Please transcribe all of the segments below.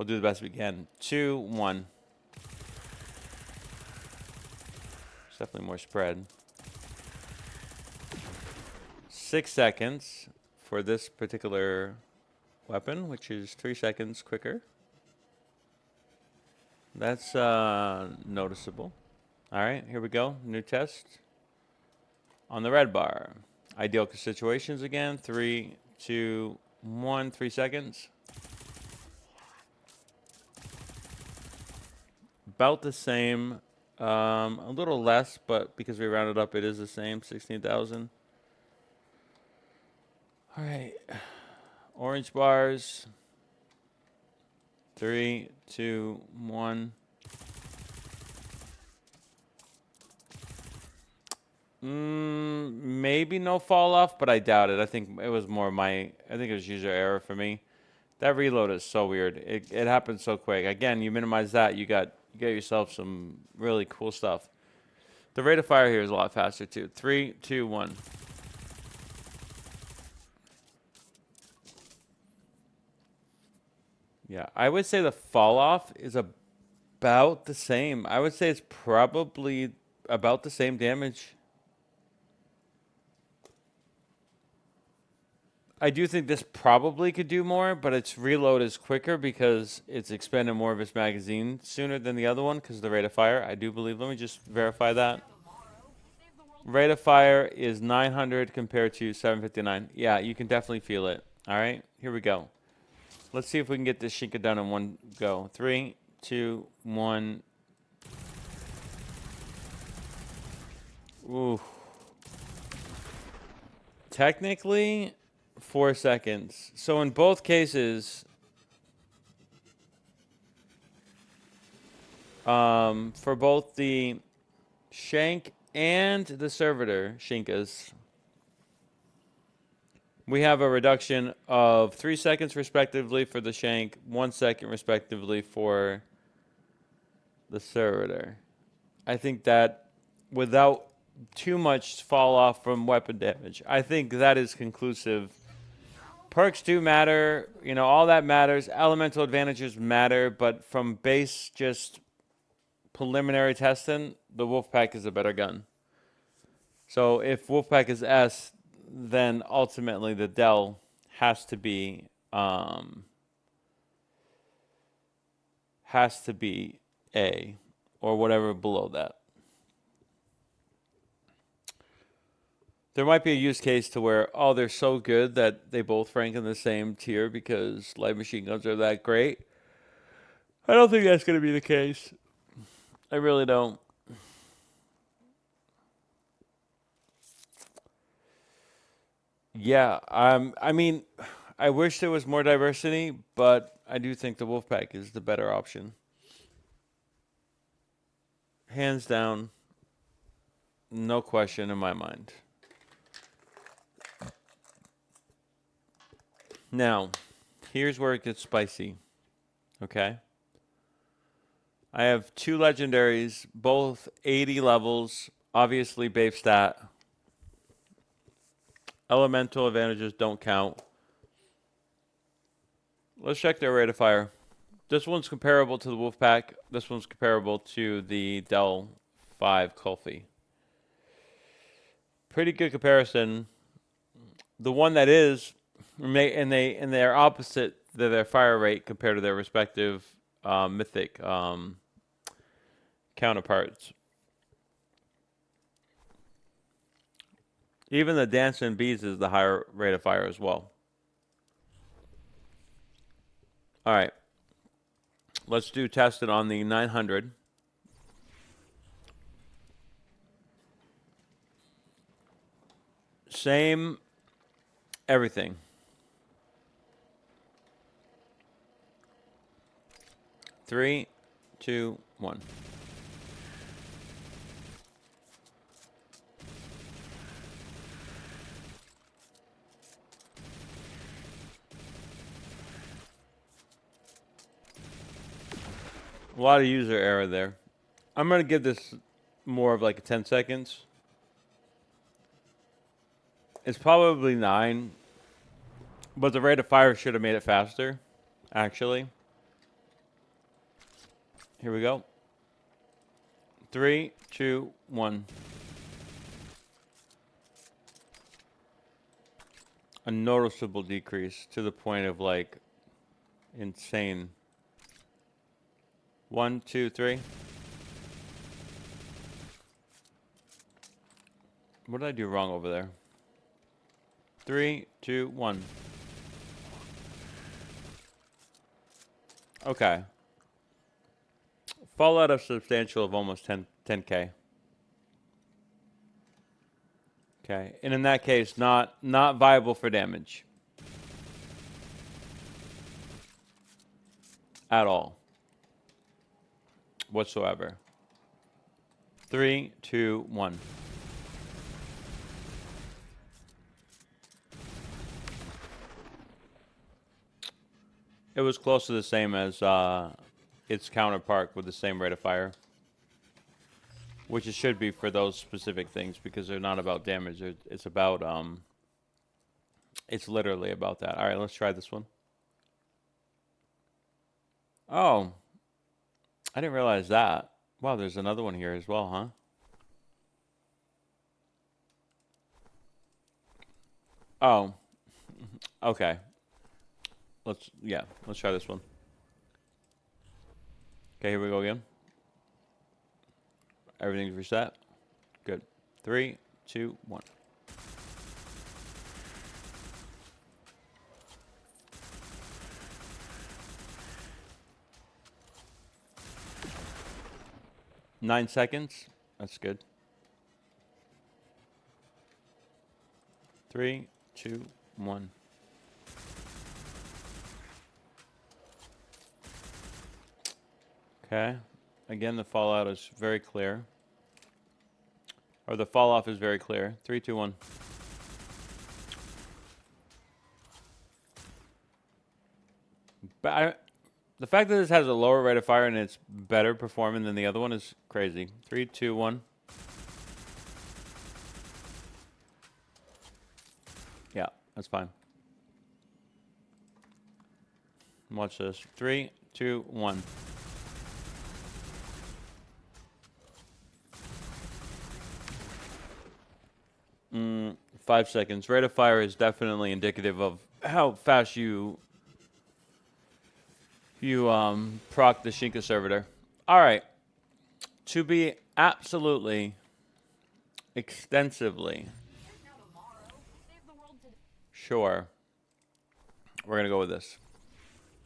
We'll do the best we can. 2, 1. It's definitely more spread. 6 seconds for this particular weapon, which is 3 seconds quicker. That's noticeable. All right, here we go. New test. On the red bar. Ideal situations again. 3, 2, 1. 3 seconds. About the same. A little less, but because we rounded up, it is the same. 16,000. All right. Orange bars. 3, 2, 1. Maybe no fall off, but I doubt it. I think it was more I think it was user error for me. That reload is so weird. It happened so quick. Again, you minimize that, you get yourself some really cool stuff. The rate of fire here is a lot faster too. 3, 2, 1. Yeah, I would say the fall off is about the same. I would say it's probably about the same damage. I do think this probably could do more, but its reload is quicker because it's expended more of its magazine sooner than the other one because of the rate of fire. I do believe. Let me just verify that. Rate of fire is 900 compared to 759. Yeah, you can definitely feel it. All right, here we go. Let's see if we can get this Shinka done in one go. 3, 2, 1. Ooh. Technically, 4 seconds. So in both cases, for both the Shank and the Servitor Shinkas, we have a reduction of 3 seconds respectively for the Shank, 1 second respectively for the Servitor. I think that without too much fall off from weapon damage, I think that is conclusive. Perks do matter, you know, all that matters. Elemental advantages matter, but from base just preliminary testing, the Wolfpack is a better gun. So if Wolfpack is S, then ultimately the Dell has to be A or whatever below that. There might be a use case to where, oh, they're so good that they both rank in the same tier because light machine guns are that great. I don't think that's going to be the case. I really don't. Yeah, I mean, I wish there was more diversity, but I do think the Wolfpack is the better option. Hands down, no question in my mind. Now, here's where it gets spicy. Okay? I have 2 legendaries, both 80 levels, obviously base stat. Elemental advantages don't count. Let's check their rate of fire. This one's comparable to the Wolfpack. This one's comparable to the Dell 5 Kulfi. Pretty good comparison. The one that is, and they're opposite their fire rate compared to their respective Mythic counterparts. Even the Dancing Bees is the higher rate of fire as well. All right. Let's do tested on the 900. Same everything. Three, 2, 1. A lot of user error there. I'm going to give this more of like a 10 seconds. It's probably 9, but the rate of fire should have made it faster, actually. Here we go. 3, 2, 1. A noticeable decrease to the point of like insane. 1, 2, 3. What did I do wrong over there? 3, 2, 1. Okay. Fallout of substantial of almost 10k. Okay, and in that case, not viable for damage at all, whatsoever. 3, 2, 1. It was close to the same as its counterpart with the same rate of fire. Which it should be for those specific things because they're not about damage. It's about, it's literally about that. All right, let's try this one. Oh, I didn't realize that. Wow, there's another one here as well, huh? Oh, okay. Let's try this one. Okay, here we go again. Everything's reset. Good. 3, 2, 1. Nine seconds. That's good. 3, 2, 1. Okay. Again, the fallout is very clear. Or the fall off is very clear. 3, 2, 1. But the fact that this has a lower rate of fire and it's better performing than the other one is crazy. 3, 2, 1. Yeah, that's fine. Watch this. 3, 2, 1. Mm, 5 seconds. Rate of fire is definitely indicative of how fast you proc the Shinka servitor. All right. To be absolutely extensively sure, we're going to go with this.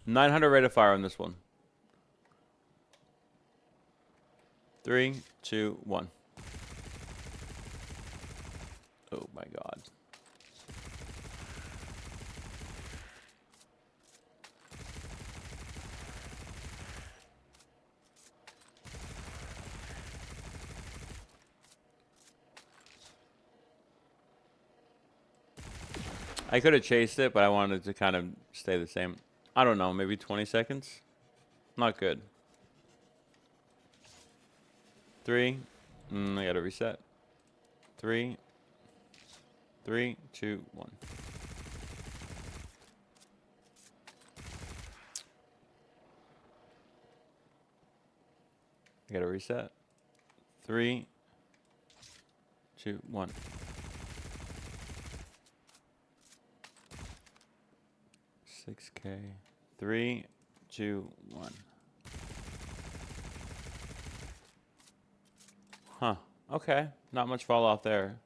900 rate of fire on this one. 3, 2, 1. Oh my God. I could have chased it, but I wanted to kind of stay the same. I don't know, maybe 20 seconds? Not good. 3. I gotta reset. 3, 3, 2, 1. I gotta reset. 3, 2, 1. $6K. 3, 2, 1. Huh. Okay. Not much fall off there.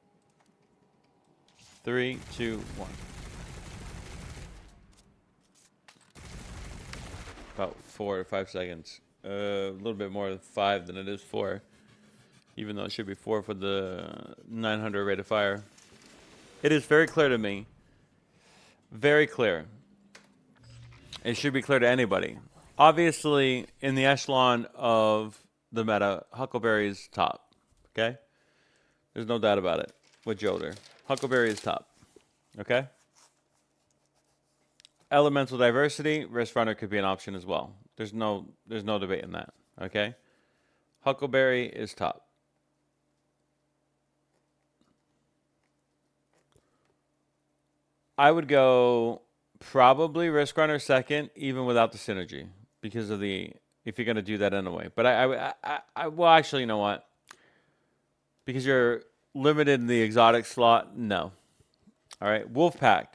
3, 2, 1. About 4 to 5 seconds. A little bit more than 5 than it is 4. Even though it should be 4 for the 900 rate of fire. It is very clear to me. Very clear. It should be clear to anybody. Obviously, in the echelon of the meta, Huckleberry is top. Okay? There's no doubt about it with Joder. Huckleberry is top. Okay? Elemental diversity, Risk Runner could be an option as well. There's no debate in that. Okay? Huckleberry is top. I would go probably Risk Runner second, even without the synergy, because of the if you're gonna do that anyway. But well, actually, you know what? Because you're limited in the exotic slot, no. All right, Wolfpack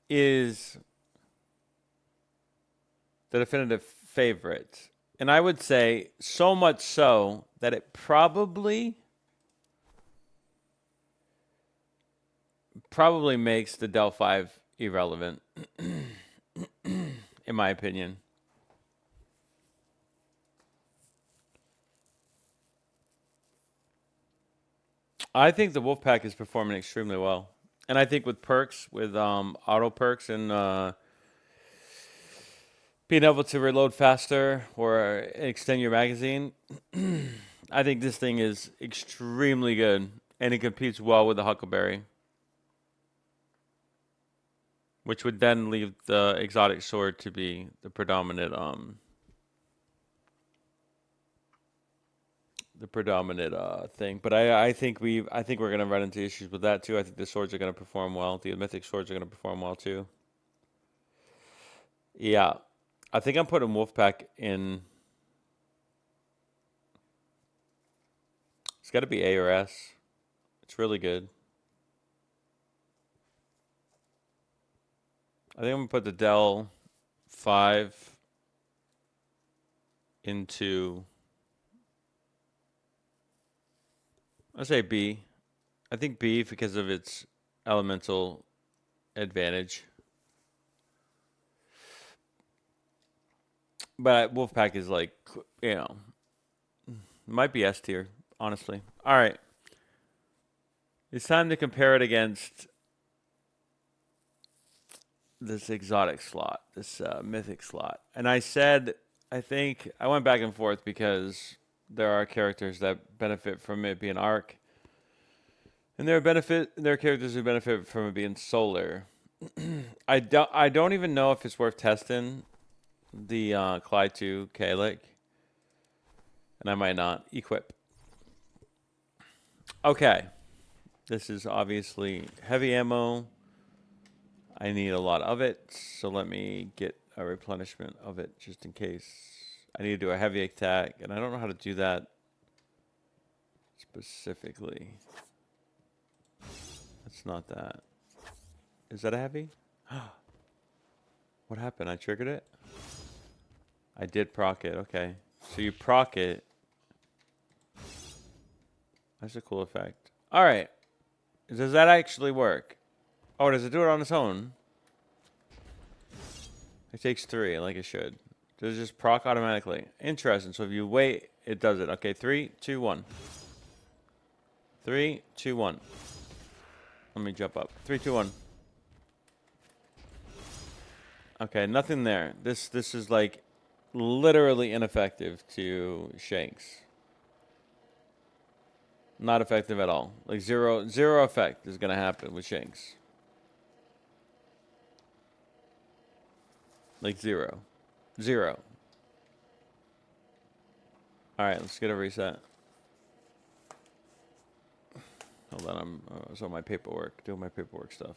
is the definitive favorite, and I would say so much so that it probably makes the Del 5 irrelevant, in my opinion. I think the Wolfpack is performing extremely well. And I think with perks, with auto perks and being able to reload faster or extend your magazine, I think this thing is extremely good. And it competes well with the Huckleberry, which would then leave the exotic sword to be the predominant thing. But I think we're gonna run into issues with that too. I think the swords are gonna perform well. The mythic swords are gonna perform well too. Yeah. I think I'm putting Wolfpack in. It's gotta be A or S. It's really good. I think I'm gonna put the Del 5 into, I'll say B. I think B because of its elemental advantage. But Wolfpack is like, might be S tier, honestly. All right. It's time to compare it against this exotic slot, this mythic slot. And I think I went back and forth because there are characters that benefit from it being arc. And there are characters who benefit from it being solar. I don't even know if it's worth testing the Clyde 2 Kalik. And I might not equip. Okay. This is obviously heavy ammo. I need a lot of it, so let me get a replenishment of it just in case. I need to do a heavy attack, and I don't know how to do that specifically. That's not that. Is that a heavy? What happened? I triggered it? I did proc it, okay. So you proc it. That's a cool effect. All right. Does that actually work? Oh, does it do it on its own? It takes 3, like it should. Does it just proc automatically? Interesting. So if you wait, it does it. Okay, 3, 2, 1. 3, 2, 1. Let me jump up. 3, 2, 1. Okay, nothing there. This is like literally ineffective to Shanks. Not effective at all. Like zero effect is gonna happen with Shanks. Like zero. Alright, let's get a reset. Hold on, I'm on my paperwork, doing my paperwork stuff.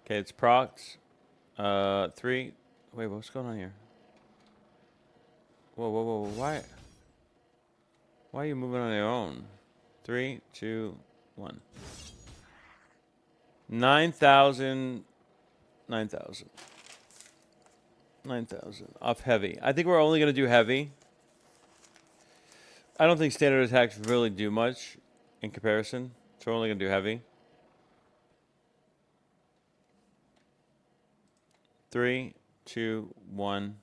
Okay, it's procs. 3. Wait, what's going on here? Whoa, why are you moving on your own? 3, 2, 1. 9,000 off heavy. I think we're only going to do heavy. I don't think standard attacks really do much in comparison. So we're only going to do heavy. 3, 2, 1.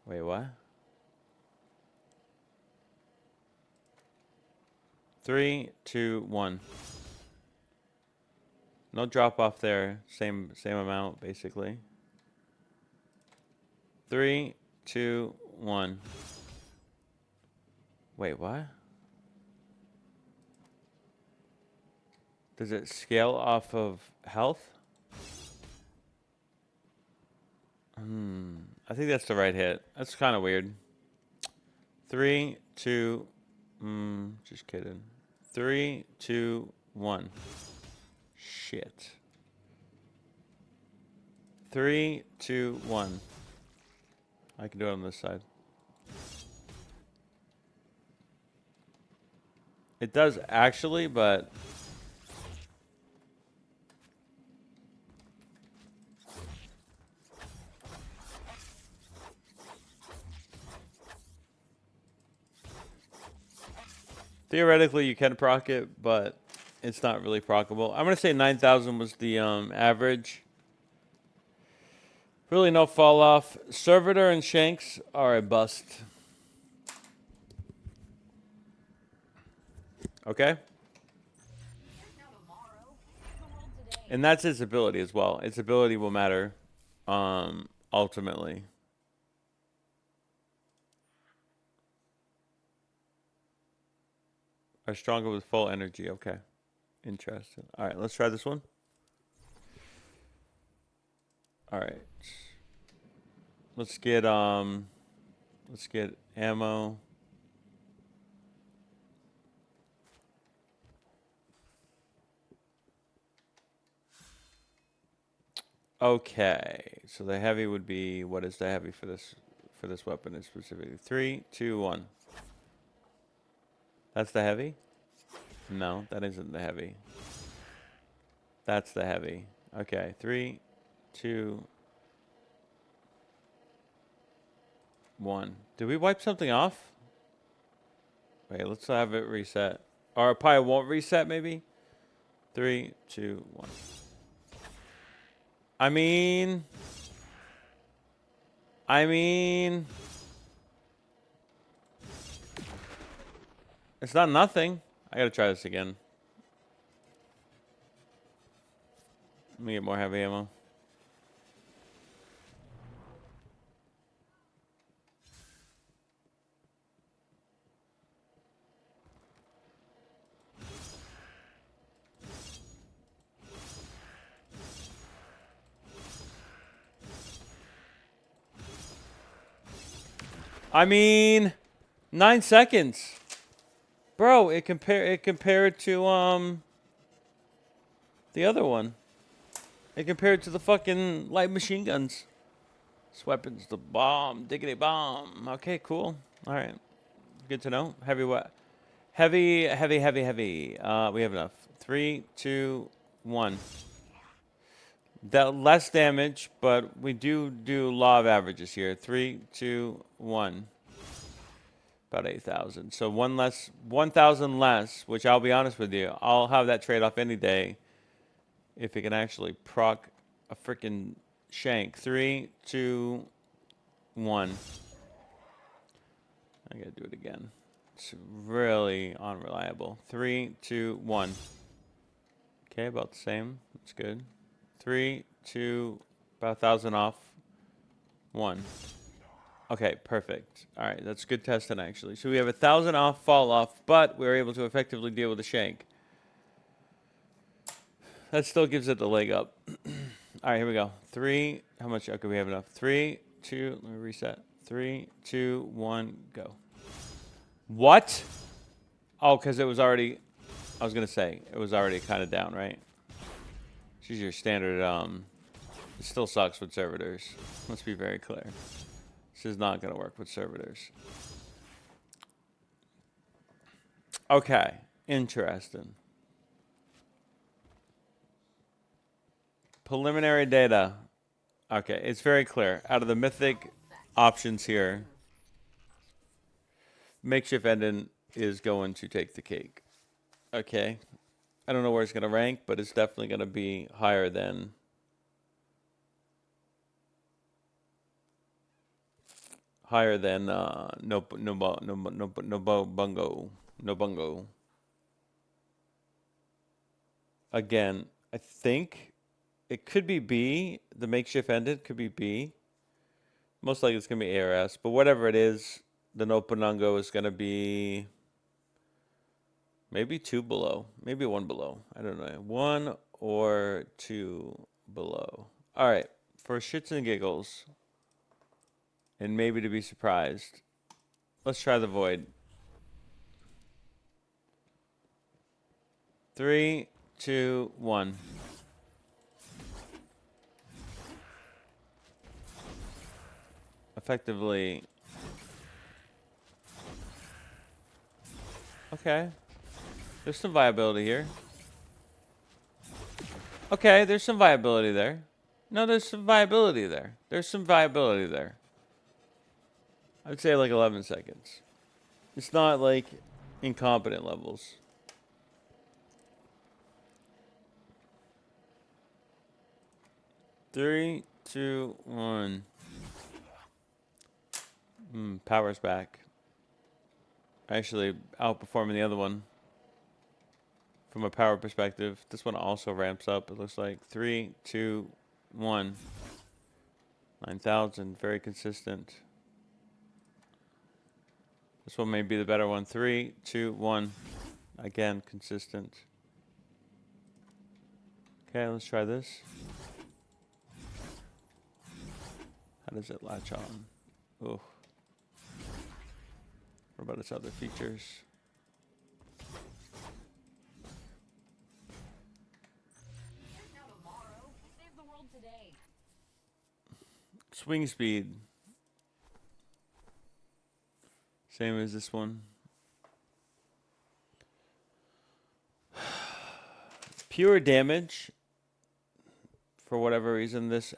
Wait, what? 3, 2, 1. No drop off there. Same amount, basically. 3, 2, 1. Wait, what? Does it scale off of health? I think that's the right hit. That's kind of weird. 3, 2. Just kidding. 3, 2, 1. Shit. 3, 2, 1. I can do it on this side. It does actually, but theoretically you can proc it, but it's not really proccable. I'm gonna say 9,000 was the average. Really no fall off. Servitor and Shanks are a bust. Okay? And that's its ability as well. Its ability will matter ultimately. Are stronger with full energy. Okay. Interesting. All right, let's try this one. All right. Let's get ammo. Okay. So the heavy would be, what is the heavy for this weapon is specifically? 3, 2, 1. That's the heavy? No, that isn't the heavy. That's the heavy. Okay, 3, 2, 1. Did we wipe something off? Wait, let's have it reset. Or it probably won't reset, maybe? 3, 2, 1. I mean... It's not nothing. I gotta try this again. Let me get more heavy ammo. I mean, 9 seconds. Bro, it compared to the other one. It compared to the fucking light machine guns. This weapon's the bomb, diggity bomb. Okay, cool. All right, good to know. Heavy what? Heavy. We have enough. 3, 2, 1. That less damage, but we do law of averages here. 3, 2, 1. About 8,000. So 1,000 less, which I'll be honest with you, I'll have that trade-off any day if it can actually proc a freaking shank. 3, 2, 1. I gotta do it again. It's really unreliable. 3, 2, 1. Okay, about the same. That's good. 3, 2, about 1,000 off. 1. Okay, perfect. All right, that's good testing actually. So we have 1,000 off, fall off, but we were able to effectively deal with the shank. That still gives it the leg up. All right, here we go. 3, how much? Okay, we have enough. 3, 2, let me reset. 3, 2, 1, go. What? Oh, because it was already, I was going to say, it was already kind of down, right? She's your standard, it still sucks with servitors. Let's be very clear. This is not going to work with servitors. Okay, interesting. Preliminary data. Okay, it's very clear. Out of the mythic options here, makeshift ending is going to take the cake. Okay. I don't know where it's going to rank, but it's definitely going to be higher than no bungo. Again, I think it could be B. The makeshift ended could be B. Most likely it's going to be ARS, but whatever it is, the no punungo is going to be maybe 2 below, maybe 1 below. I don't know, 1 or 2 below. All right, for shits and giggles, and maybe to be surprised, let's try the void. 3, 2, 1. effectively. Okay. There's some viability here. Okay, there's some viability there. No, there's some viability there. There's some viability there. I would say like 11 seconds. It's not like incompetent levels. Three, two, one. Power's back. Actually outperforming the other one. From a power perspective, this one also ramps up. It looks like 3, 2, 1. 9,000, very consistent. This one may be the better one. 3, 2, 1. Again, consistent. Okay, let's try this. How does it latch on? Oh. What about its other features? Swing speed. Same as this one. Pure damage. For whatever reason, this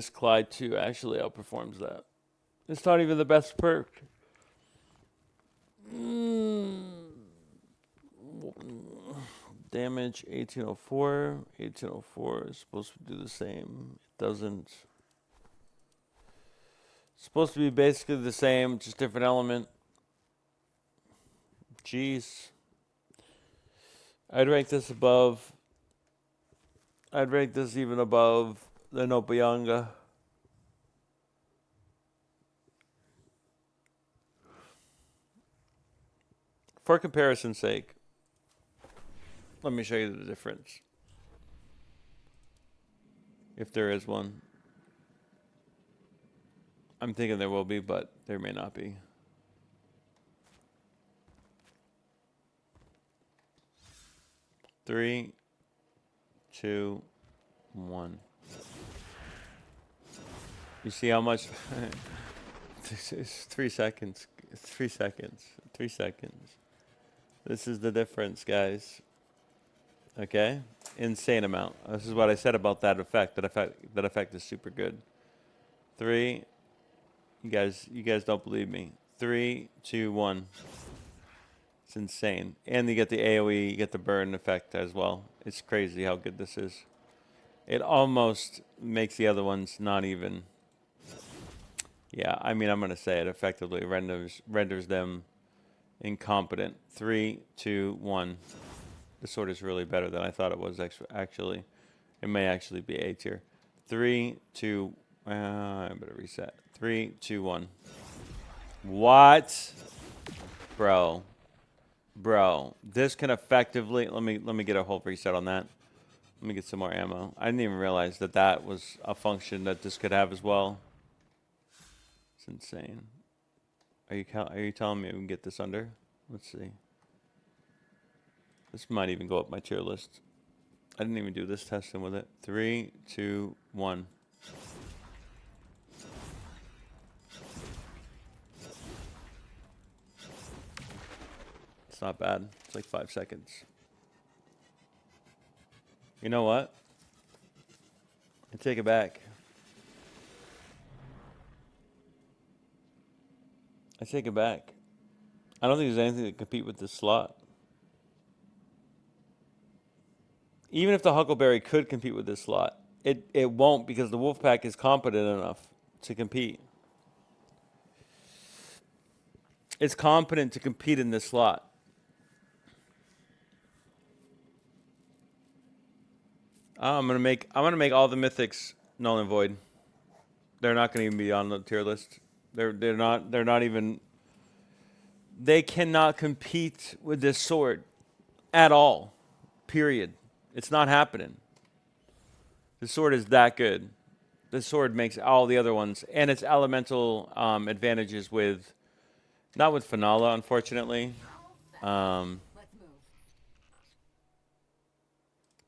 Clyde 2 actually outperforms that. It's not even the best perk. Damage 1804. 1804 is supposed to do the same. It doesn't. It's supposed to be basically the same, just different element. Jeez. I'd rank this above. I'd rank this even above the Nopayanga. For comparison's sake, let me show you the difference. If there is one. I'm thinking there will be, but there may not be. Three, two, one. You see how much? This is 3 seconds. 3 seconds. 3 seconds. This is the difference, guys. Okay? Insane amount. This is what I said about that effect. That effect is super good. 3. You guys don't believe me. 3, 2, 1. It's insane. And you get the AoE, you get the burn effect as well. It's crazy how good this is. It almost makes the other ones not even. Yeah, I mean, I'm going to say it effectively renders them incompetent. 3, 2, 1. The sword is really better than I thought it was actually. It may actually be A tier. 3, 2, I better reset. 3, 2, 1. What? Bro, this can effectively, let me get a whole reset on that. Let me get some more ammo. I didn't even realize that was a function that this could have as well. It's insane. Are you telling me we can get this under? Let's see. This might even go up my tier list. I didn't even do this testing with it. 3, 2, 1. It's not bad. It's like 5 seconds. You know what? I take it back. I take it back. I don't think there's anything that compete with this slot. Even if the Huckleberry could compete with this slot, it won't because the Wolfpack is competent enough to compete. It's competent to compete in this slot. I'm gonna make all the mythics null and void. They're not gonna even be on the tier list. They're not even. They cannot compete with this sword at all. Period. It's not happening. The sword is that good. This sword makes all the other ones, and its elemental advantages with, not with Finala, unfortunately. But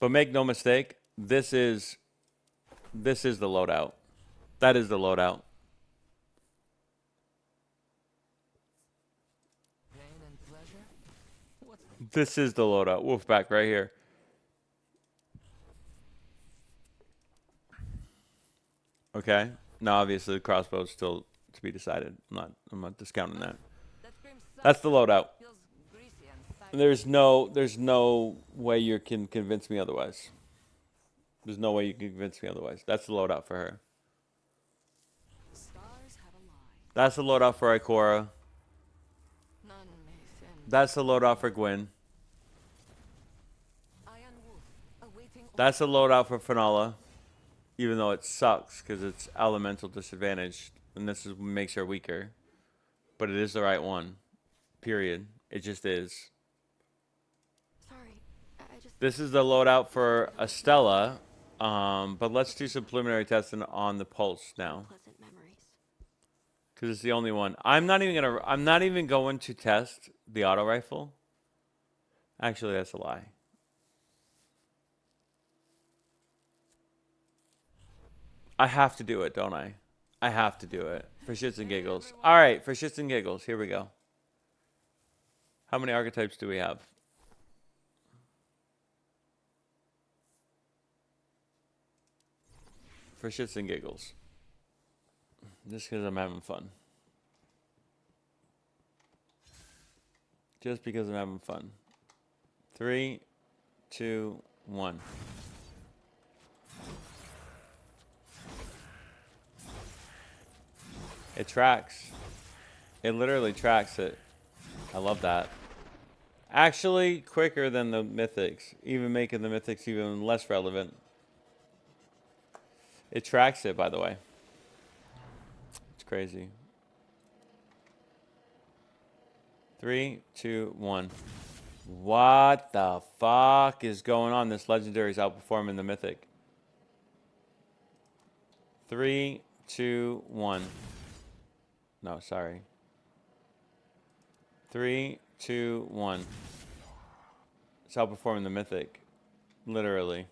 make no mistake, this is This is the loadout. That is the loadout. This is the loadout. Wolfpack right here. Okay. Now, obviously, the crossbow is still to be decided. I'm not discounting that. That's the loadout. There's no way you can convince me otherwise. There's no way you can convince me otherwise. That's the loadout for her. That's the loadout for Ikora. That's the loadout for Gwyn. That's the loadout for Fenala. Even though it sucks because it's elemental disadvantaged. And this is makes her weaker. But it is the right one. Period. It just is. Sorry. This is the loadout for Estella. But let's do some preliminary testing on the pulse now. Because it's the only one. I'm not even going to test the auto rifle. Actually, that's a lie. I have to do it, don't I? I have to do it. For shits and giggles. Alright, for shits and giggles. Here we go. How many archetypes do we have? For shits and giggles. Just because I'm having fun. Just because I'm having fun. 3, 2, 1. It tracks. It literally tracks it. I love that. Actually, quicker than the mythics. Even making the mythics even less relevant. It tracks it, by the way. It's crazy. 3, 2, 1. What the fuck is going on? This legendary is outperforming the mythic. 3, 2, 1. No, sorry. 3, 2, 1. It's outperforming the mythic. Literally.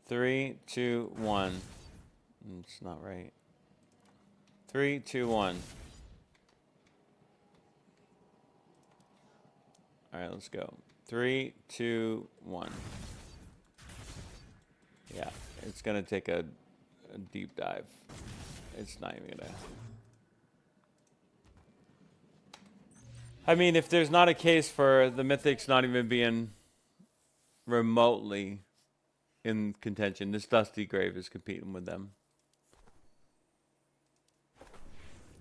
3, 2, 1. It's not right. 3, 2, 1. Alright, let's go. 3, 2, 1. Yeah, it's gonna take a deep dive. It's not even gonna. I mean, if there's not a case for the mythics not even being remotely in contention, this Dusty Grave is competing with them.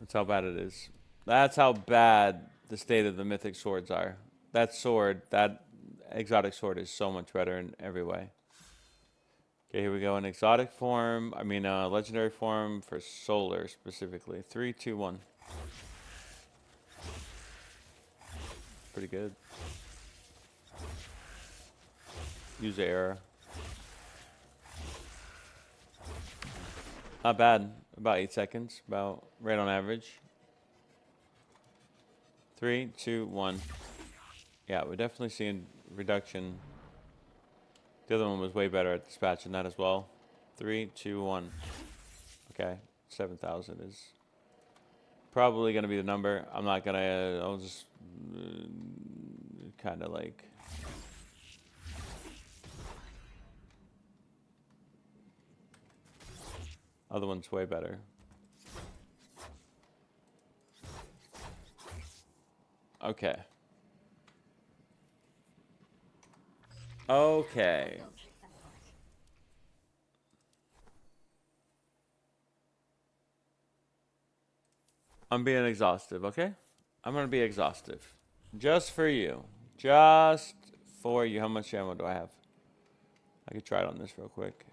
That's how bad it is. That's how bad the state of the mythic swords are. That sword, that exotic sword is so much better in every way. Okay, here we go. An exotic form. I mean, legendary form for solar specifically. 3, 2, 1. Pretty good. Use error. Not bad. About 8 seconds. About right on average. 3, 2, 1. Yeah, we're definitely seeing reduction. The other one was way better at dispatching that as well. 3, 2, 1. Okay, 7,000 is probably going to be the number. I'm not going to, I'll just kind of like. Other one's way better. Okay. Okay. I'm being exhaustive, okay? I'm going to be exhaustive. Just for you. Just for you. How much ammo do I have? I could try it on this real quick.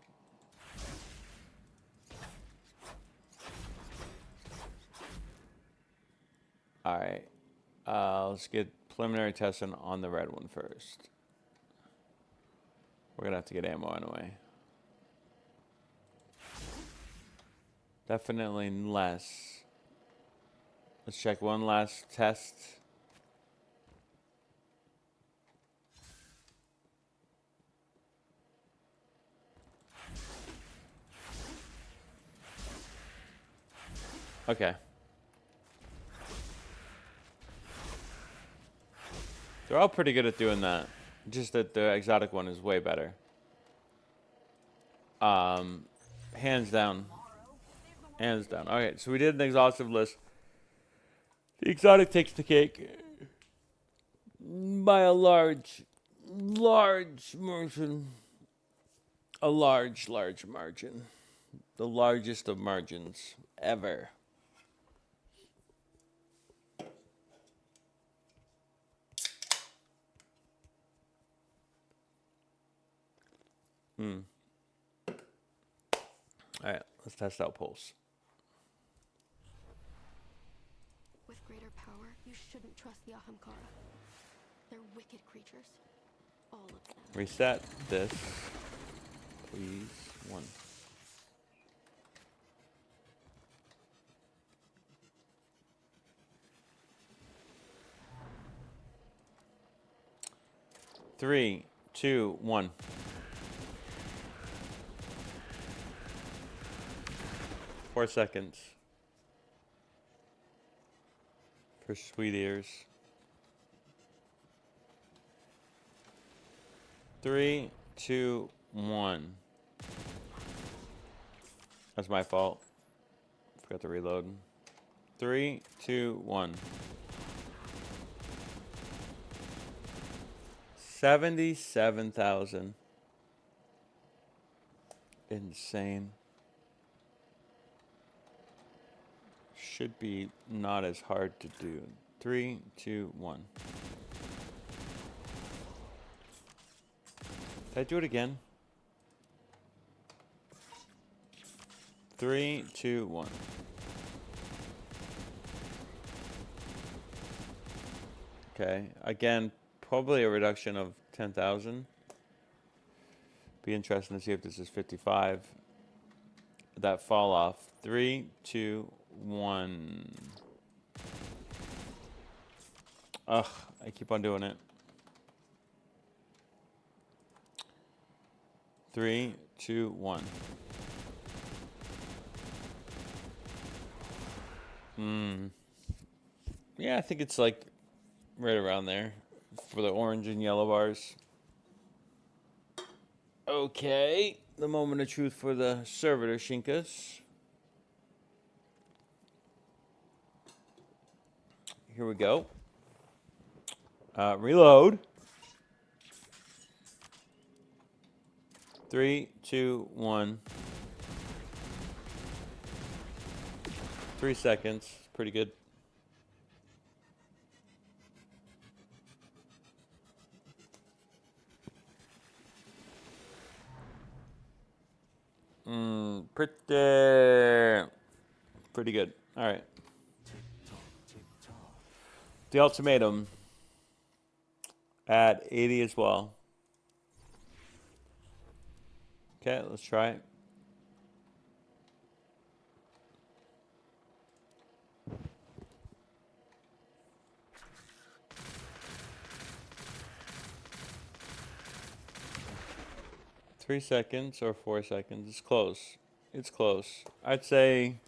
Alright. Let's get preliminary testing on the red one first. We're going to have to get ammo anyway. Definitely less. Let's check one last test. Okay. They're all pretty good at doing that. Just that the exotic one is way better. Hands down. Hands down. Okay, so we did an exhaustive list. The exotic takes the cake by a large margin. A large margin. The largest of margins ever. Alright, let's test out Pulse. With greater power, you shouldn't trust the Ahamkara. They're wicked creatures. All of them. Reset this. Please. 1. Three, 2, 1. Four seconds. For sweet ears. 3, 2, 1. That's my fault. Forgot to reload. 3, 2, 1. 77,000. Insane. Should be not as hard to do. 3, 2, 1. Did I do it again? 3, 2, 1. Okay. Again, probably a reduction of 10,000. Be interesting to see if this is 55. That fall off. 3, 2, 1. Ugh, I keep on doing it. 3, 2, 1. Yeah, I think it's like right around there for the orange and yellow bars. Okay, the moment of truth for the servitor Shinkas. Here we go. Reload. 3, 2, 1. 3 seconds. Pretty good. Pretty good. All right. The ultimatum at 80 as well. Okay, let's try it. Three seconds or 4 seconds. It's close. It's close. I'd say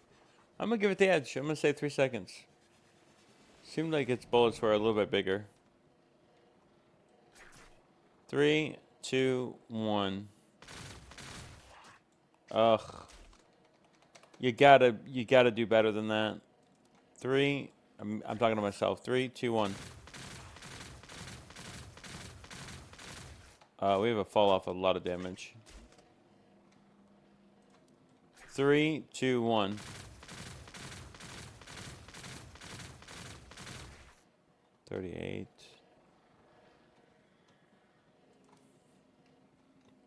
I'm gonna give it the edge. I'm gonna say 3 seconds. Seemed like its bullets were a little bit bigger. 3, 2, 1. Ugh. You gotta do better than that. 3. I'm talking to myself. 3, 2, 1. We have a fall off of a lot of damage. 3, 2, 1. 38.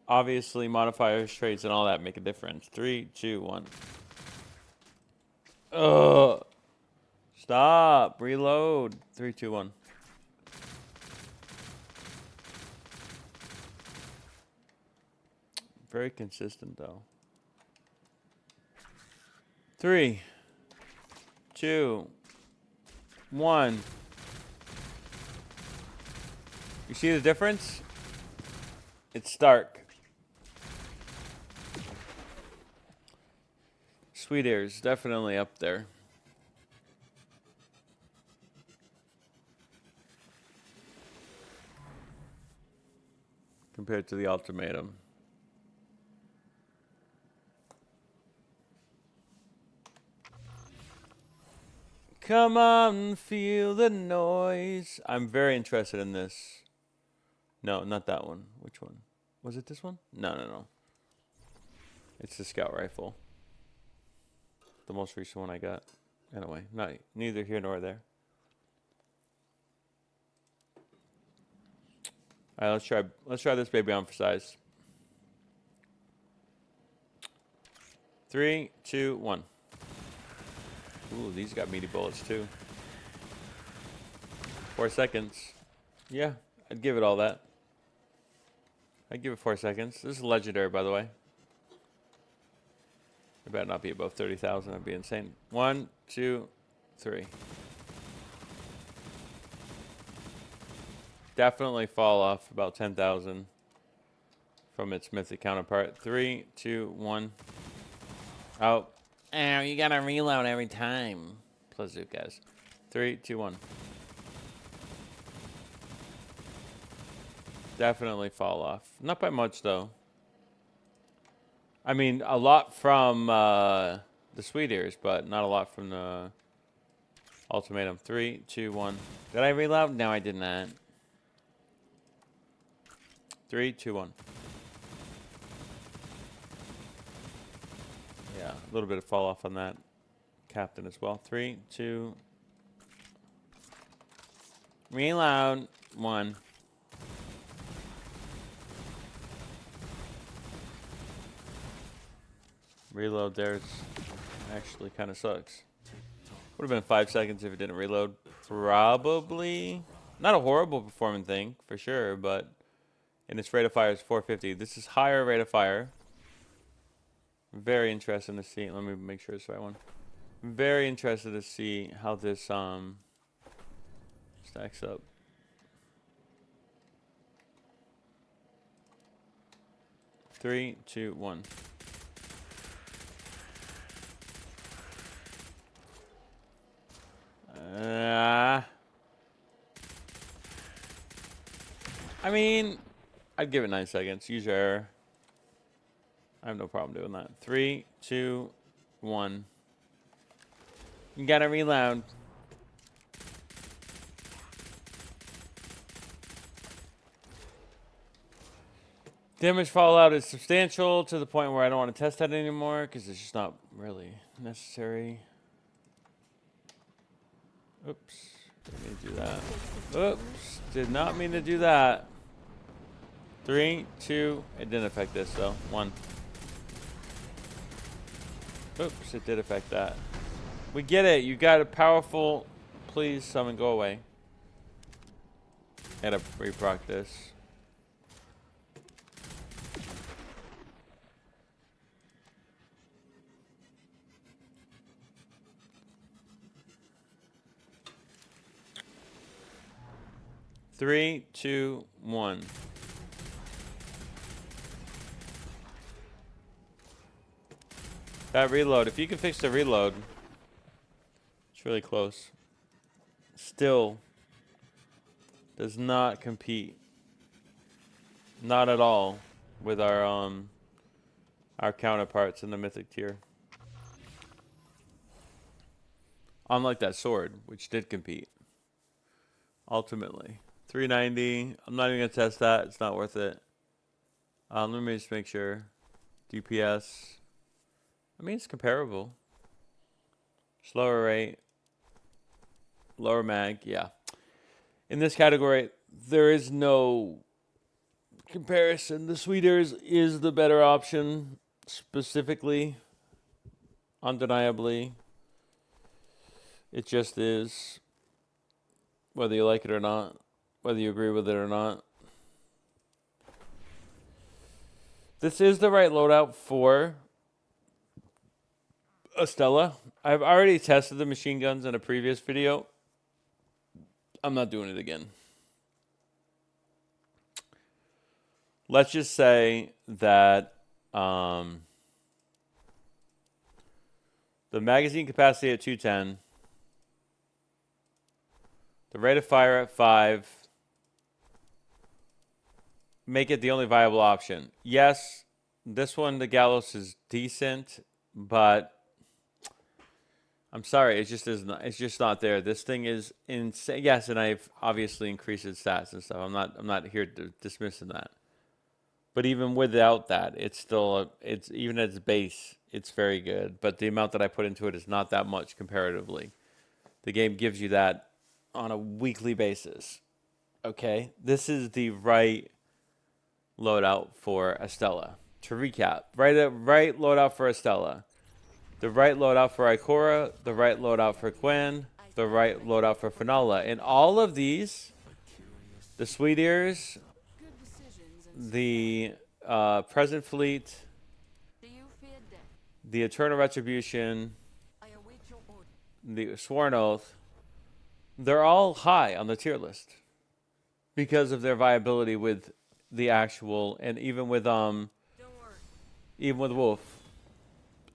Obviously, modifiers, traits, and all that make a difference. 3, 2, 1. Ugh. Stop. Reload. 3, 2, 1. Very consistent, though. 3, 2, 1. You see the difference? It's stark. Sweet Ears, definitely up there. compared to the ultimatum. Come on, feel the noise. I'm very interested in this. No, not that one. Which one? Was it this one? No, no, no. It's the scout rifle. The most recent one I got. Anyway, neither here nor there. All right, let's try this baby on for size. 3, 2, 1. Ooh, these got meaty bullets too. 4 seconds. Yeah, I'd give it all that. I'd give it 4 seconds. This is legendary, by the way. It better not be above 30,000. That'd be insane. 1, 2, 3. Definitely fall off about 10,000 from its mythic counterpart. 3, 2, 1. Oh. Ow, you gotta reload every time. Plus zoop, guys. 3, 2, 1. Definitely fall off. Not by much, though. I mean, a lot from the sweet ears, but not a lot from the ultimatum. 3, 2, 1. Did I reload? No, I did not. 3, 2, 1. Yeah, a little bit of fall off on that captain as well. 3, 2. Reload. 1. Reload there's actually kind of sucks. Would have been 5 seconds if it didn't reload. Probably not a horrible performing thing for sure, but and its rate of fire is 450. This is higher rate of fire. Very interested to see. Let me make sure it's the right one. Very interested to see how this stacks up. Three, two, one. I mean, I'd give it 9 seconds. Use your error. I have no problem doing that. 3, 2, 1. You gotta reload. Damage fallout is substantial to the point where I don't want to test that anymore because it's just not really necessary. Oops. Didn't mean to do that. Oops. Did not mean to do that. 3, 2. It didn't affect this though. 1. Oops. It did affect that. We get it. You got a powerful. Please summon. Go away. Gotta reproc this. Three, two, one. That reload. If you can fix the reload, it's really close. Still does not compete. Not at all with our counterparts in the mythic tier. Unlike that sword, which did compete. Ultimately. 390. I'm not even going to test that. It's not worth it. Let me just make sure. DPS. I mean, it's comparable. Slower rate. Lower mag. Yeah. In this category, there is no comparison. The Sweeters is the better option. Specifically. Undeniably. It just is. Whether you like it or not. Whether you agree with it or not. This is the right loadout for Estella. I've already tested the machine guns in a previous video. I'm not doing it again. Let's just say that the magazine capacity at 210. The rate of fire at 5. make it the only viable option. Yes, this one, the Gallows, is decent, but I'm sorry, it just is not. It's just not there. This thing is insane. Yes, and I've obviously increased its stats and stuff. I'm not here to dismissing that. But even without that, it's still it's even at its base, it's very good. But the amount that I put into it is not that much comparatively. The game gives you that on a weekly basis. Okay, this is the right loadout for Estella. To recap, right loadout for Estella, the right loadout for Ikora, the right loadout for Gwen, the right loadout for Finola. And all of these, the Sweet Ears, the Present Fleet, the Eternal Retribution, the Sworn Oath, they're all high on the tier list because of their viability with the actual, and even with Wolf.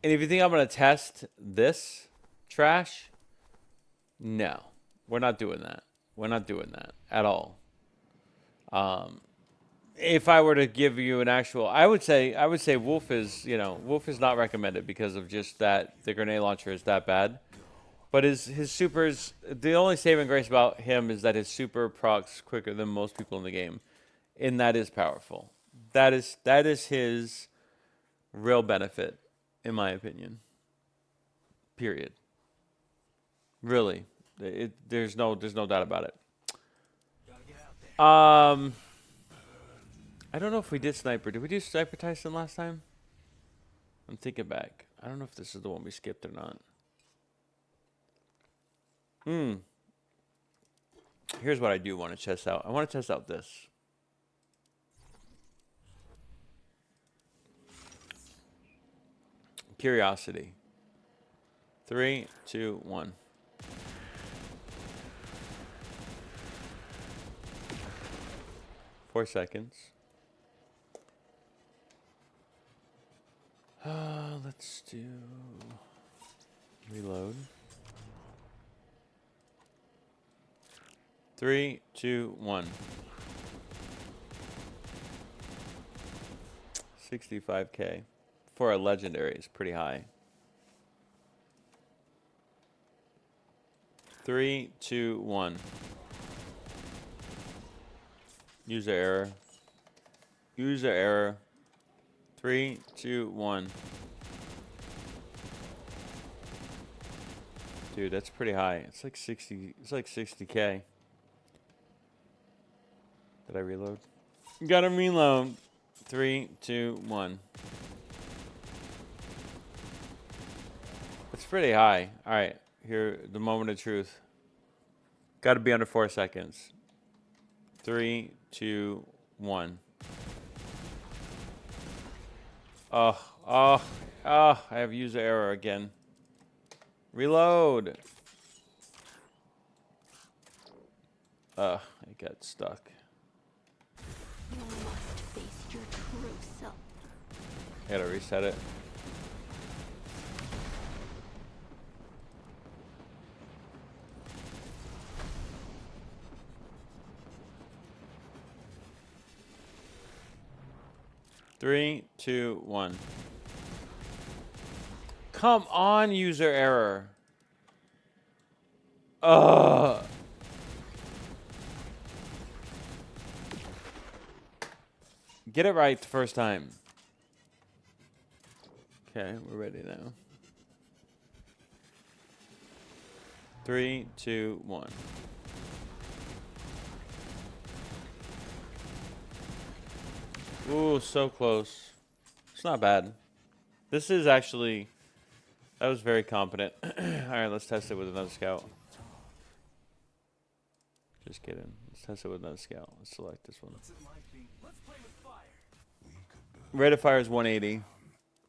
And if you think I'm gonna test this trash, no, we're not doing that. We're not doing that at all. If I were to give you an actual, I would say Wolf is not recommended because of just that the grenade launcher is that bad. But his supers, the only saving grace about him is that his super procs quicker than most people in the game, and that is powerful. That is his real benefit, in my opinion. Period. Really, there's no doubt about it. I don't know if we did Sniper. Did we do Sniper Tyson last time? I'm thinking back. I don't know if this is the one we skipped or not. Here's what I do want to test out. I want to test out this. Curiosity. 3, 2, 1. Four seconds. Let's do reload. 3, 2, 1. 65k for a legendary is pretty high. 3, 2, 1. User error. User error. 3, 2, 1. Dude, that's pretty high. It's like 60. It's like 60k. Did I reload? Gotta reload. 3, 2, 1. It's pretty high. All right, here, the moment of truth. Got to be under 4 seconds. 3, 2, 1. I have user error again. Reload. I got stuck. You must face your true self. I gotta reset it. Three, 2, 1. Come on, user error. Get it right the first time. Okay, we're ready now. 3, 2, 1. Ooh, so close. It's not bad. This is actually... That was very competent. Alright, let's test it with another scout. Just kidding. Let's test it with another scout. Let's select this one. Rate of fire is 180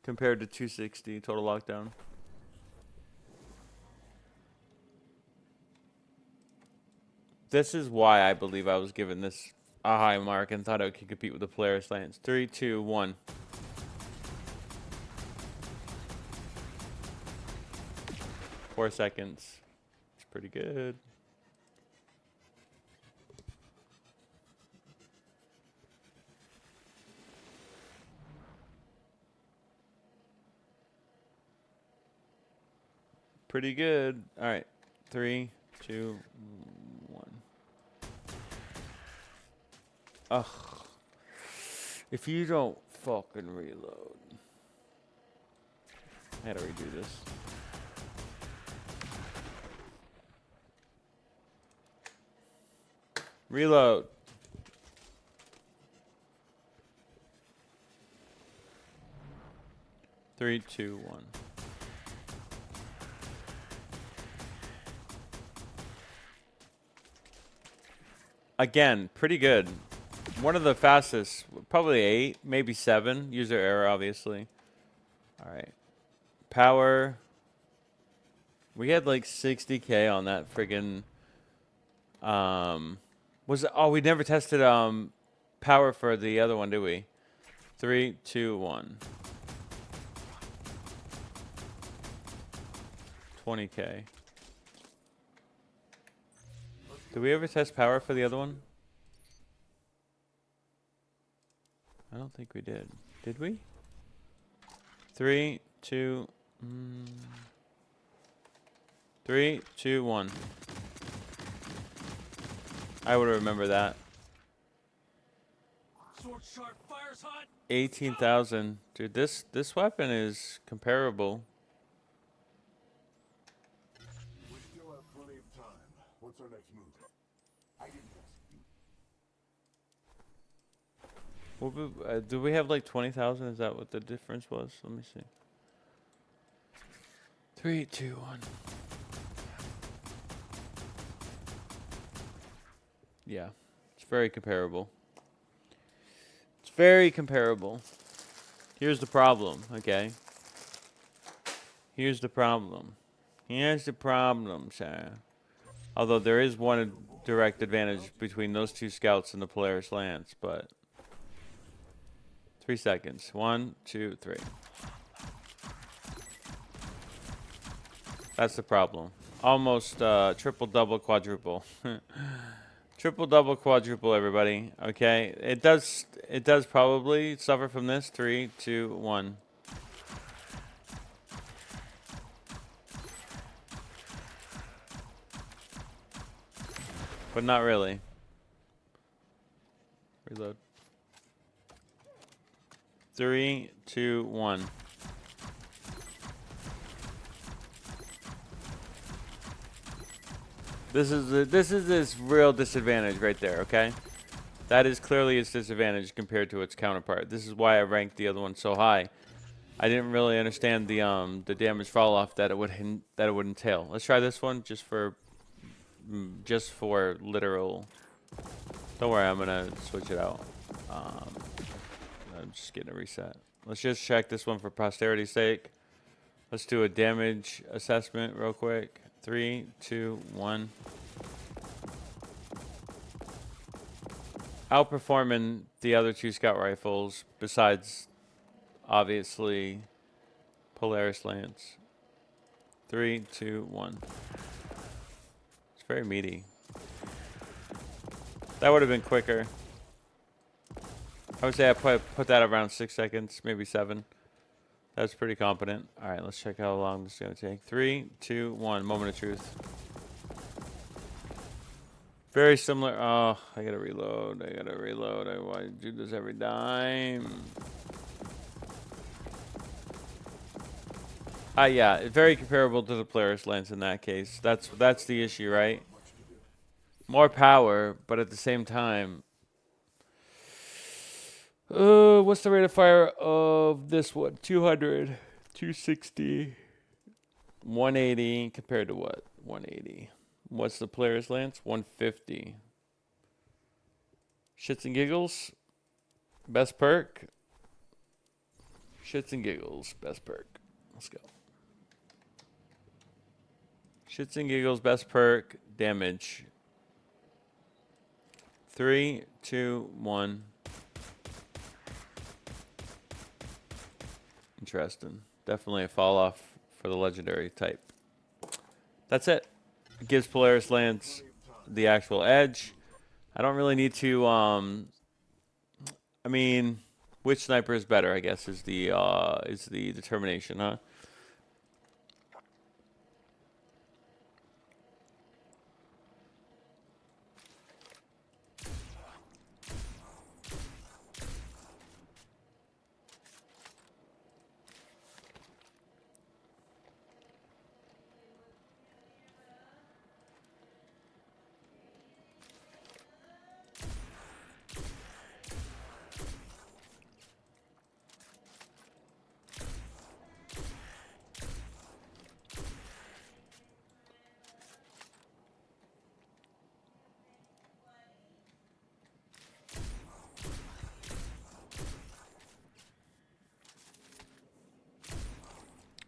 compared to 260 total lockdown. This is why I believe I was given this a high mark and thought I could compete with the player slants. 3, 2, 1. Four seconds. It's pretty good. pretty good. All right, 3, 2, 1. Ugh. If you don't fucking reload. I gotta redo this. Reload. Three, two, one. Again, pretty good. One of the fastest, probably 8, maybe 7. User error, obviously. All right. Power. We had like 60K on that friggin'. We never tested power for the other one, did we? 3, 2, 1. 20K. Did we ever test power for the other one? I don't think we did. Did we? 3, 2, 3, 2, 1. I would remember that. 18,000. Dude, this weapon is comparable. We still have plenty of time. What's our next move? I didn't ask you. Do we have like 20,000? Is that what the difference was? Let me see. 3, 2, 1. Yeah, it's very comparable. It's very comparable. Here's the problem, okay? Here's the problem. Here's the problem, sir. Although there is one direct advantage between those two scouts and the Polaris Lance, but 3 seconds. 1, 2, 3. That's the problem. Almost triple, double, quadruple. Triple, double, quadruple, everybody. Okay, it does probably suffer from this. 3, 2, 1. But not really. Reload. 3, 2, 1. This is this real disadvantage right there, okay? That is clearly its disadvantage compared to its counterpart. This is why I ranked the other one so high. I didn't really understand the damage fall off that it would entail. Let's try this one just for literal. Don't worry, I'm gonna switch it out. I'm just getting a reset. Let's just check this one for posterity's sake. Let's do a damage assessment real quick. 3, 2, 1. Outperforming the other two scout rifles, besides obviously Polaris Lance. 3, 2, 1. It's very meaty. That would have been quicker. I would say I put that around 6 seconds, maybe 7. That's pretty competent. All right, let's check how long this is going to take. 3, 2, 1. Moment of truth. Very similar. Oh, I got to reload. I want to do this every time. Yeah, very comparable to the Polaris Lance in that case. That's the issue, right? More power, but at the same time, what's the rate of fire of this one? 200, 260, 180 compared to what? 180. What's the Polaris Lance? 150. Shits and giggles. Best perk. Shits and giggles. Best perk. Let's go. Shits and giggles. Best perk. Damage. 3, 2, 1. Interesting. Definitely a fall off for the legendary type. That's it. It gives Polaris Lance the actual edge. I don't really need to. I mean, which sniper is better? I guess is the determination, huh?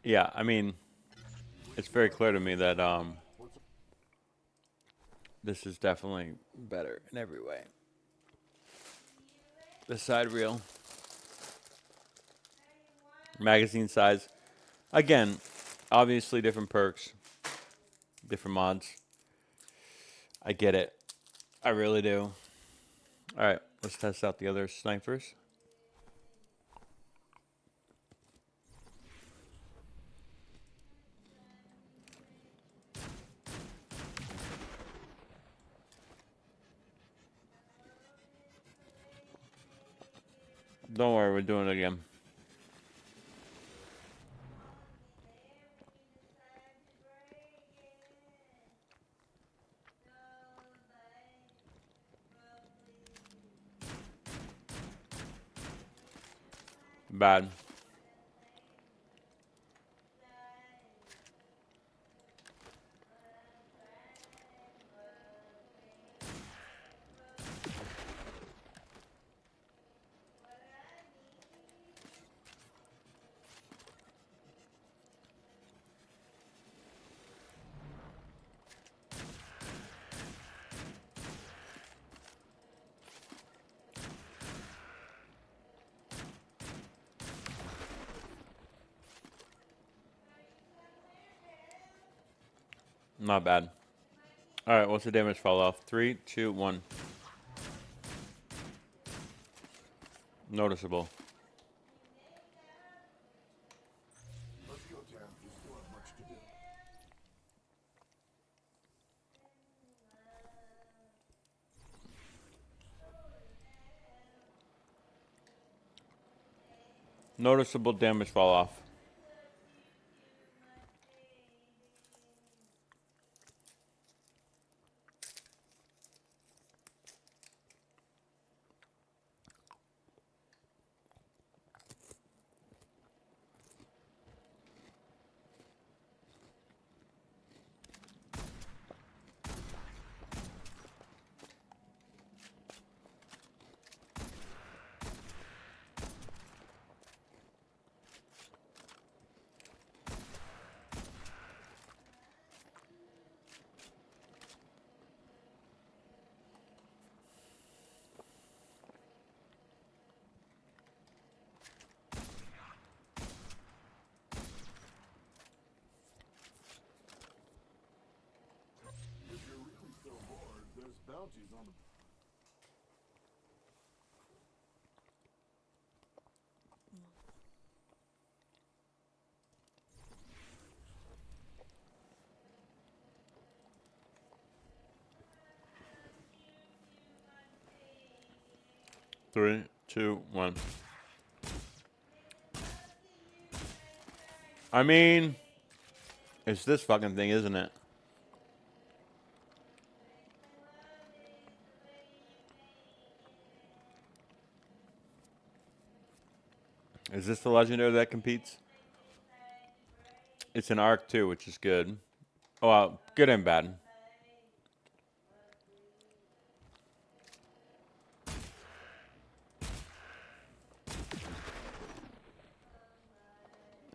Yeah, I mean, it's very clear to me that this is definitely better in every way. The side reel, magazine size, again, obviously different perks, different mods. I get it, I really do. All right, let's test out the other snipers. Don't worry, we're doing it again. Bad. Not bad. All right, what's the damage fall off? 3, 2, 1. Noticeable. Let's go, Teir. We still have much to do. Noticeable damage fall off. If you're really so bored, there's bounties on the... 3, 2, 1. I mean, it's this fucking thing, isn't it? Is this the legendary that competes? It's an arc too, which is good. Oh, well, good and bad.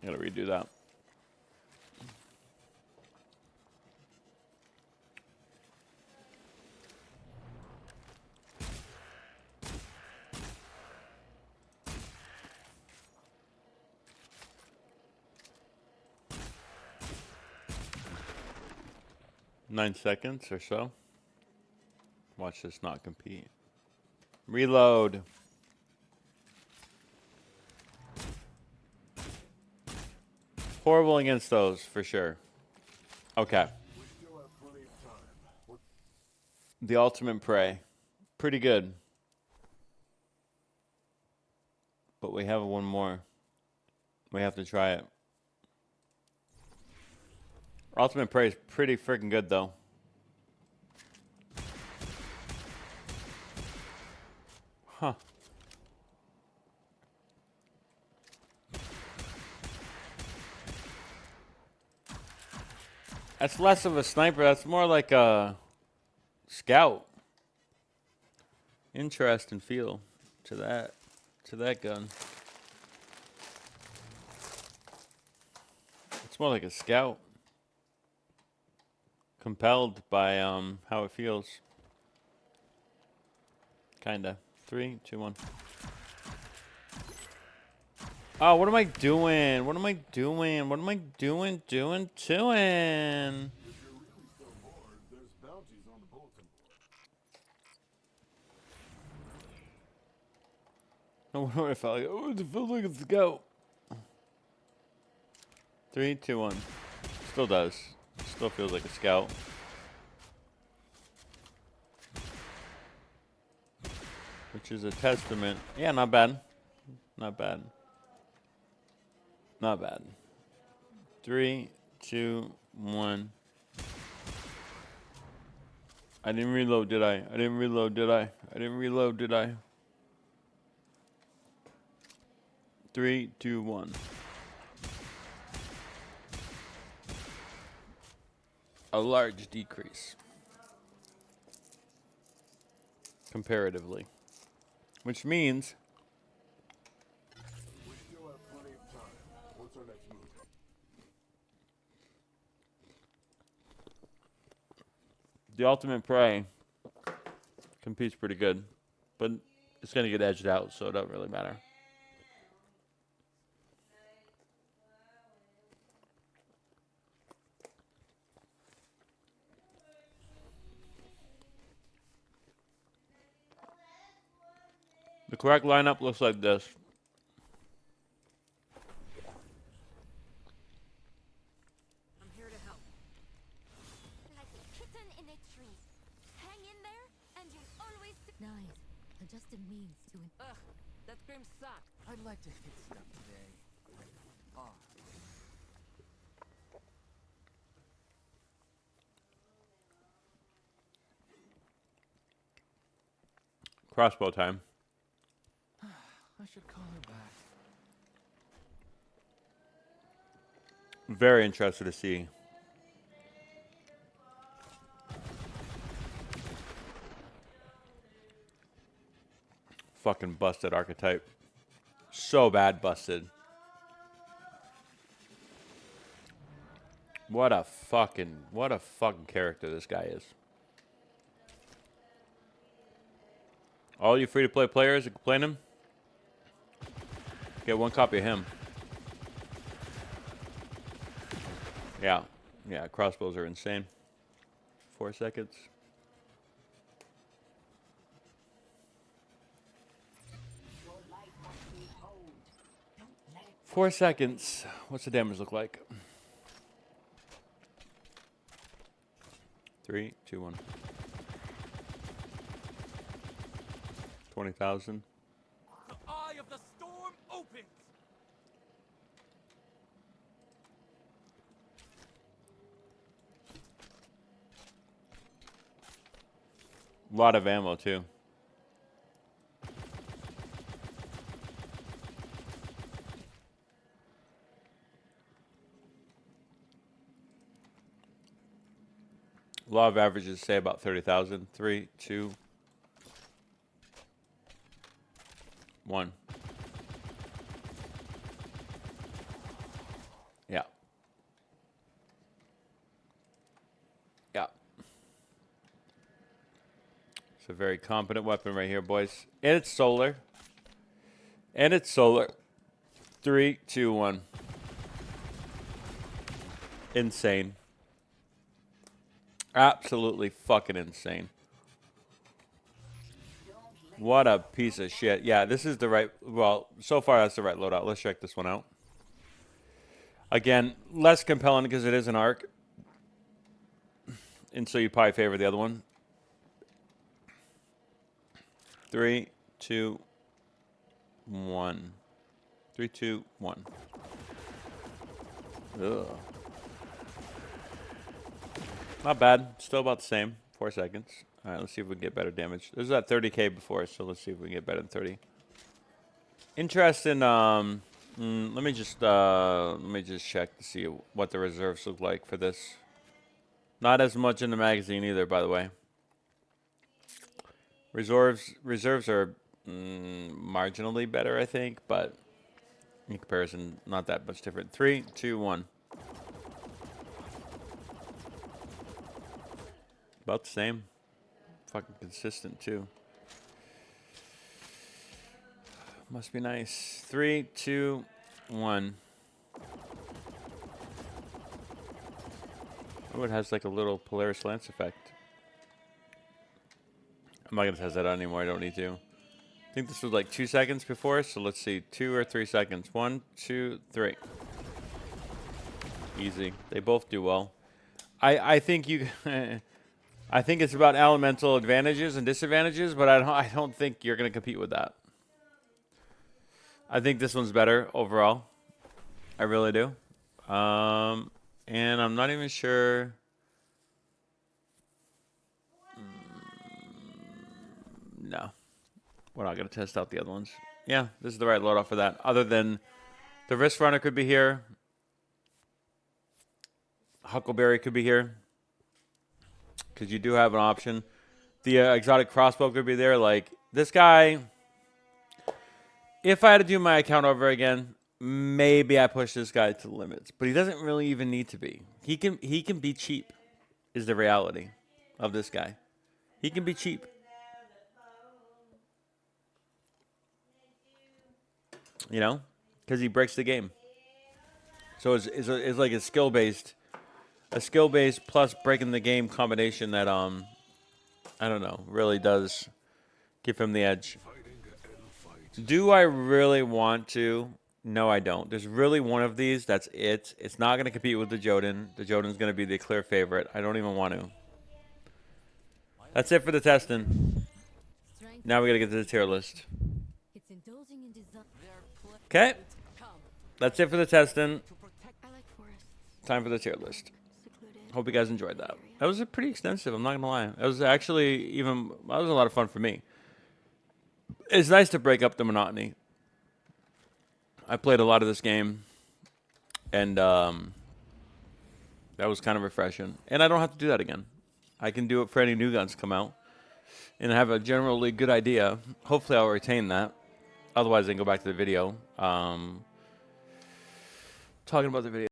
Gotta redo that. Nine seconds or so. Watch this not compete. Reload. Horrible against those, for sure. Okay. We still have plenty of time. What... The ultimate prey. Pretty good. But we have one more. We have to try it. Ultimate prey is pretty freaking good, though. Huh. That's less of a sniper. That's more like a scout. Interesting feel to that gun. It's more like a scout. Compelled by how it feels. Kinda. 3, 2, 1. Oh, what am I doing? What am I doing? What am I doing? Doing? If you're really so bored, there's bounties on the bulletin board. No wonder I felt like, oh, it feels like a scout. 3, 2, 1. Still does. Still feels like a scout. Which is a testament. Yeah, not bad. Not bad. Not bad. 3, 2, 1. I didn't reload, did I? I didn't reload, did I? I didn't reload, did I? 3, 2, 1. A large decrease. Comparatively. Which means We still have plenty of time. What's our next move? the ultimate prey competes pretty good. But it's going to get edged out, so it doesn't really matter. The correct lineup looks like this. I'm here to help. Like a kitten in a tree. Hang in there, and you'll always... Nice. Adjusted means to... Ugh, that scream sucks. I'd like to hit stuff today. Ah. Crossbow time. I should call her back. Very interested to see. Fucking busted archetype. So bad busted. What a fucking character this guy is. All you free-to-play players that can play him, get one copy of him. Yeah. Yeah, crossbows are insane. 4 seconds. Your light must be honed. Don't let it 4 seconds. What's the damage look like? 3, 2, 1. 20,000. The eye of the storm opens! A lot of ammo too. Law of averages say about 30,000. 3, 2, 1. Yeah. Yeah. It's a very competent weapon right here, boys. And it's solar. And it's solar. 3, 2, 1. Insane. Absolutely fucking insane. What a piece of shit. Yeah, this is the right... Well, so far that's the right loadout. Let's check this one out. Again, less compelling because it is an arc. And so you probably favor the other one. 3, 2, 1. 3, 2, 1. Ugh. Not bad. Still about the same. 4 seconds. All right, let's see if we can get better damage. This is at 30k before, so let's see if we can get better than 30. Interesting. Let me just check to see what the reserves look like for this. Not as much in the magazine either, by the way. Reserves are marginally better, I think, but in comparison, not that much different. 3, 2, 1. About the same. Fucking consistent too. Must be nice. 3, 2, 1. Oh, it has like a little Polaris Lance effect. I'm not gonna test that out anymore. I don't need to. I think this was like 2 seconds before, so let's see. 2 or 3 seconds. 1, 2, 3. Easy. They both do well. I think you. I think it's about elemental advantages and disadvantages, but I don't think you're gonna compete with that. I think this one's better overall. I really do. And I'm not even sure. No. We're not going to test out the other ones. Yeah, this is the right loadout for that. Other than the Wrist Runner could be here. Huckleberry could be here. Because you do have an option. The exotic crossbow could be there. Like, this guy, if I had to do my account over again, maybe I push this guy to the limits. But he doesn't really even need to be. He can be cheap, is the reality of this guy. He can be cheap. You know? Because he breaks the game. So it's like a skill-based plus breaking the game combination that, I don't know, really does give him the edge. Do I really want to? No, I don't. There's really one of these. That's it. It's not going to compete with the Jotun. The Jotun's going to be the clear favorite. I don't even want to. That's it for the testing. Now we got to get to the tier list. It's indulging in desire. Okay. That's it for the testing. I like forests. Time for the tier list. Secluded. Hope you guys enjoyed that. That was pretty extensive. I'm not going to lie. It was actually that was a lot of fun for me. It's nice to break up the monotony. I played a lot of this game, and that was kind of refreshing. And I don't have to do that again. I can do it for any new guns come out, and have a generally good idea. Hopefully, I'll retain that. Otherwise, I can go back to the video. Talking about the video.